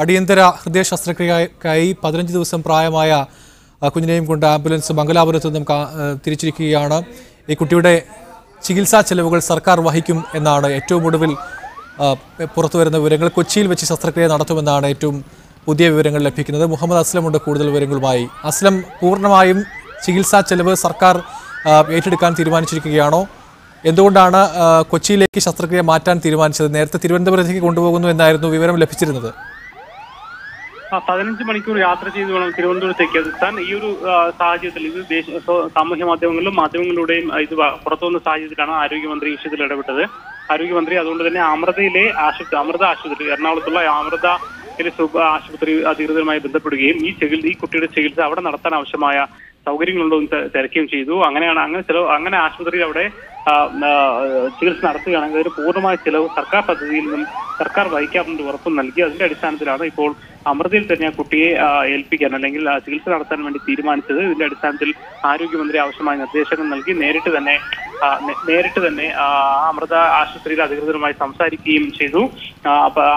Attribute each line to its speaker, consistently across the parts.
Speaker 1: അടിയന്തര ഹൃദയ ശസ്ത്രക്രിയക്കായി 15 ദിവസം പ്രായമായ കുഞ്ഞിനെയും കൊണ്ട് ആംബുലൻസ് മംഗലാപുരത്ത് നിന്നും തിരിച്ചിരിക്കുകയാണ്. ഈ കുട്ടിയുടെ ചികിത്സാ ചെലവുകൾ സർക്കാർ വഹിക്കും എന്നാണ് ഏറ്റവും ഒടുവിൽ പുറത്തുവരുന്ന വിവരങ്ങൾ. കൊച്ചിയിൽ വെച്ച് ശസ്ത്രക്രിയ നടത്തുമെന്നാണ് ഏറ്റവും പുതിയ വിവരങ്ങൾ ലഭിക്കുന്നത്. മുഹമ്മദ് അസ്ലമുണ്ട് കൂടുതൽ വിവരങ്ങളുമായി. അസ്ലം, പൂർണ്ണമായും ചികിത്സാ ചെലവ് സർക്കാർ ഏറ്റെടുക്കാൻ തീരുമാനിച്ചിരിക്കുകയാണോ? എന്തുകൊണ്ടാണ് കൊച്ചിയിലേക്ക് ശസ്ത്രക്രിയ മാറ്റാൻ തീരുമാനിച്ചത്? നേരത്തെ തിരുവനന്തപുരത്തേക്ക് കൊണ്ടുപോകുന്നു എന്നായിരുന്നു വിവരം ലഭിച്ചിരുന്നത്.
Speaker 2: 15 മണിക്കൂർ യാത്ര ചെയ്ത് വേണം തിരുവനന്തപുരത്തേക്ക് എത്താൻ. ഈ ഒരു സാഹചര്യത്തിൽ ഇത് സാമൂഹ്യ മാധ്യമങ്ങളിലൂടെയും ഇത് പുറത്തുവന്ന സാഹചര്യത്തിലാണ് ആരോഗ്യമന്ത്രി വിഷയത്തിൽ ഇടപെട്ടത്. ആരോഗ്യമന്ത്രി അതുകൊണ്ട് തന്നെ അമൃത ആശുപത്രി, എറണാകുളത്തുള്ള അമൃത ആശുപത്രി അധികൃതരുമായി ബന്ധപ്പെടുകയും ഈ കുട്ടിയുടെ ചികിത്സ അവിടെ നടത്താൻ ആവശ്യമായ സൗകര്യങ്ങളുണ്ടോ എന്ന് തിരക്കുകയും ചെയ്തു. അങ്ങനെ ആശുപത്രിയിൽ അവിടെ ചികിത്സ നടത്തുകയാണെങ്കിൽ അതിന് പൂർണ്ണമായ ചിലവ് സർക്കാർ പദ്ധതിയിൽ നിന്നും സർക്കാർ വഹിക്കാമെന്ന് ഉറപ്പ് നൽകി. അതിന്റെ അടിസ്ഥാനത്തിലാണ് ഇപ്പോൾ അമൃതയിൽ തന്നെ കുട്ടിയെ ഏൽപ്പിക്കാൻ അല്ലെങ്കിൽ ചികിത്സ നടത്താൻ വേണ്ടി തീരുമാനിച്ചത്. ഇതിന്റെ അടിസ്ഥാനത്തിൽ ആരോഗ്യമന്ത്രി ആവശ്യമായ നിർദ്ദേശങ്ങൾ നൽകി നേരിട്ട് തന്നെ അമൃത ആശുപത്രിയിലെ അധികൃതരുമായി സംസാരിക്കുകയും ചെയ്തു.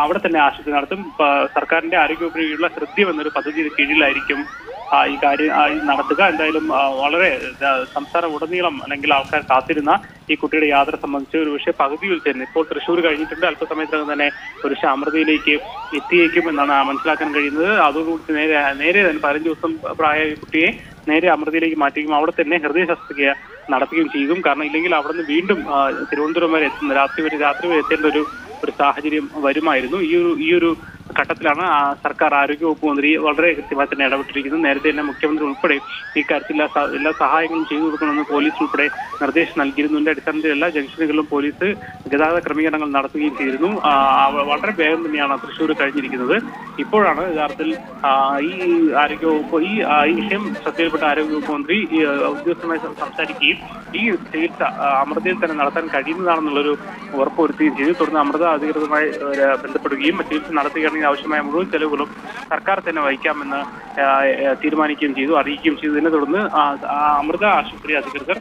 Speaker 2: അവിടെ തന്നെ ആശുപത്രി നടത്തും. സർക്കാരിന്റെ ആരോഗ്യവകുപ്പിലുള്ള ഹൃദ്യം എന്നൊരു പദ്ധതിയുടെ കീഴിലായിരിക്കും ഈ കാര്യം നടത്തുക. എന്തായാലും വളരെ സംസ്ഥാനം ഉടനീളം അല്ലെങ്കിൽ ആൾക്കാർ കാത്തിരുന്ന ഈ കുട്ടിയുടെ യാത്ര സംബന്ധിച്ച് ഒരു പക്ഷേ പകുതിയിൽ തന്നെ ഇപ്പോൾ തൃശ്ശൂർ കഴിഞ്ഞിട്ടുണ്ട്. അല്പസമയത്തിനകം തന്നെ ഒരു അമൃതയിലേക്ക് എത്തിയേക്കും എന്നാണ് മനസ്സിലാക്കാൻ കഴിയുന്നത്. അതോടുകൂടി നേരെ തന്നെ 15 ദിവസം പ്രായമായ കുട്ടിയെ നേരെ അമൃതയിലേക്ക് മാറ്റുകയും അവിടെ തന്നെ ഹൃദയ ശസ്ത്രക്രിയ നടത്തുകയും ചെയ്യും. കാരണം ഇല്ലെങ്കിൽ അവിടെ നിന്ന് വീണ്ടും തിരുവനന്തപുരം വരെ രാത്രി വരെ എത്തേണ്ട ഒരു സാഹചര്യം വരുമായിരുന്നു. ഈ ഒരു ഘട്ടത്തിലാണ് സർക്കാർ ആരോഗ്യവകുപ്പ് മന്ത്രി വളരെ കൃത്യമായി തന്നെ ഇടപെട്ടിരിക്കുന്നത്. നേരത്തെ തന്നെ മുഖ്യമന്ത്രി ഉൾപ്പെടെ ഇക്കാര്യത്തിൽ എല്ലാ സഹായങ്ങളും ചെയ്തു കൊടുക്കണമെന്ന് പോലീസ് ഉൾപ്പെടെ നിർദ്ദേശം നൽകിയിരുന്നതിന്റെ അടിസ്ഥാനത്തിൽ എല്ലാ ജംഗ്ഷനുകളിലും പോലീസ് ഗതാഗത ക്രമീകരണങ്ങൾ നടത്തുകയും ചെയ്തിരുന്നു. വളരെ വേഗം തന്നെയാണ് തൃശ്ശൂർ കഴിഞ്ഞിരിക്കുന്നത്. ഇപ്പോഴാണ് യഥാർത്ഥത്തിൽ ഈ വിഷയം ശ്രദ്ധയിൽപ്പെട്ട ആരോഗ്യവകുപ്പ് മന്ത്രി ഉദ്യോഗസ്ഥരുമായി സംസാരിക്കുകയും ഈ ചികിത്സ അമൃതയിൽ തന്നെ നടത്താൻ കഴിയുന്നതാണെന്നുള്ളൊരു ഉറപ്പുവരുത്തുകയും ചെയ്തു. തുടർന്ന് അമൃത അധികൃതരുമായി ബന്ധപ്പെടുകയും ചികിത്സ നടത്തുകയാണെങ്കിൽ ആവശ്യമായ മുഴുവൻ ചെലവുകളും സർക്കാർ തന്നെ വഹിക്കാമെന്ന് അറിയിക്കുകയും ചെയ്തു. ഇതിനെ തുടർന്ന് അമൃത ആശുപത്രി അധികൃതർ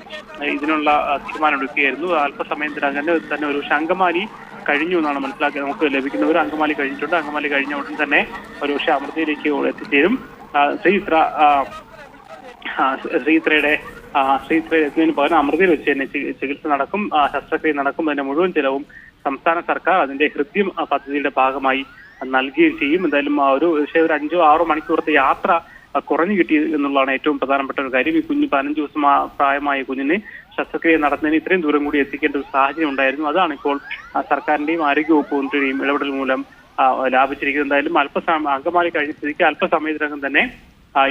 Speaker 2: ഇതിനുള്ള തീരുമാനമെടുക്കുകയായിരുന്നു. അല്പസമയത്തിനകം തന്നെ ഒരു അങ്കമാലി കഴിഞ്ഞു എന്നാണ് മനസ്സിലാക്കി നമുക്ക് ലഭിക്കുന്ന ഒരു അങ്കമാലി കഴിഞ്ഞിട്ടുണ്ട്. അങ്കമാലി കഴിഞ്ഞ ഉടൻ തന്നെ ഒരു അമൃതയിലേക്ക് എത്തിച്ചേരും. ശ്രീത്രയുടെ എത്തുന്നതിന് പകരം അമൃതയിൽ വെച്ച് തന്നെ ചികിത്സ നടക്കും, ശസ്ത്രക്രിയ നടക്കും. അതിന്റെ മുഴുവൻ ചെലവും സംസ്ഥാന സർക്കാർ അതിന്റെ ഹൃദ്യം പദ്ധതിയുടെ ഭാഗമായി നൽകുകയും ചെയ്യും. എന്തായാലും ഒരു 5-6 മണിക്കൂറത്തെ യാത്ര കുറഞ്ഞു കിട്ടി എന്നുള്ളതാണ് ഏറ്റവും പ്രധാനപ്പെട്ട ഒരു കാര്യം. ഈ കുഞ്ഞ് 15 ദിവസം പ്രായമായ കുഞ്ഞിനെ ശസ്ത്രക്രിയ നടത്തുന്നതിന് ഇത്രയും ദൂരം കൂടി എത്തിക്കേണ്ട ഒരു സാഹചര്യം ഉണ്ടായിരുന്നു. അതാണ് ഇപ്പോൾ സർക്കാരിന്റെയും ആരോഗ്യവകുപ്പ് മന്ത്രിയുടെയും ഇടപെടൽ മൂലം ലാഭിച്ചിരിക്കുന്നത്. എന്തായാലും അങ്കമാലി കഴിഞ്ഞ സ്ഥിതിക്ക് അല്പസമയത്തിനകം തന്നെ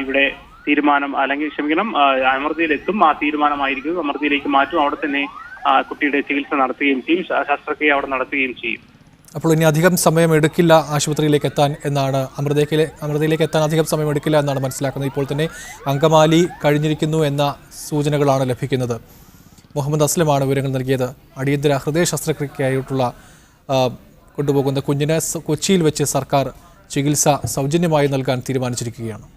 Speaker 2: ഇവിടെ തീരുമാനം അമൃതയിലെത്തും. ആ തീരുമാനമായിരിക്കും എമർജൻസിയിലേക്ക് മാറ്റും. അവിടെ തന്നെ കുട്ടിയുടെ ചികിത്സ നടത്തുകയും ചെയ്യും, ശസ്ത്രക്രിയ അവിടെ നടത്തുകയും ചെയ്യും.
Speaker 1: അപ്പോൾ ഇനി അധികം സമയം എടുക്കില്ല ആശുപത്രിയിലേക്ക് എത്താൻ എന്നാണ്, അമൃതയിലേക്ക് എത്താൻ അധികം സമയം എടുക്കില്ല എന്നാണ് മനസ്സിലാക്കുന്നത്. ഇപ്പോൾ തന്നെ അങ്കമാലി കഴിഞ്ഞിരിക്കുന്നു എന്ന സൂചനകളാണ് ലഭിക്കുന്നത്. മുഹമ്മദ് അസ്ലമാണ് വിവരങ്ങൾ നൽകിയത്. അടിയന്തര ഹൃദയ ശസ്ത്രക്രിയയ്ക്കായിട്ടുള്ള കൊണ്ടുപോകുന്ന കുഞ്ഞിന് കൊച്ചിയിൽ വെച്ച് സർക്കാർ ചികിത്സ സൗജന്യമായി നൽകാൻ തീരുമാനിച്ചിരിക്കുകയാണ്.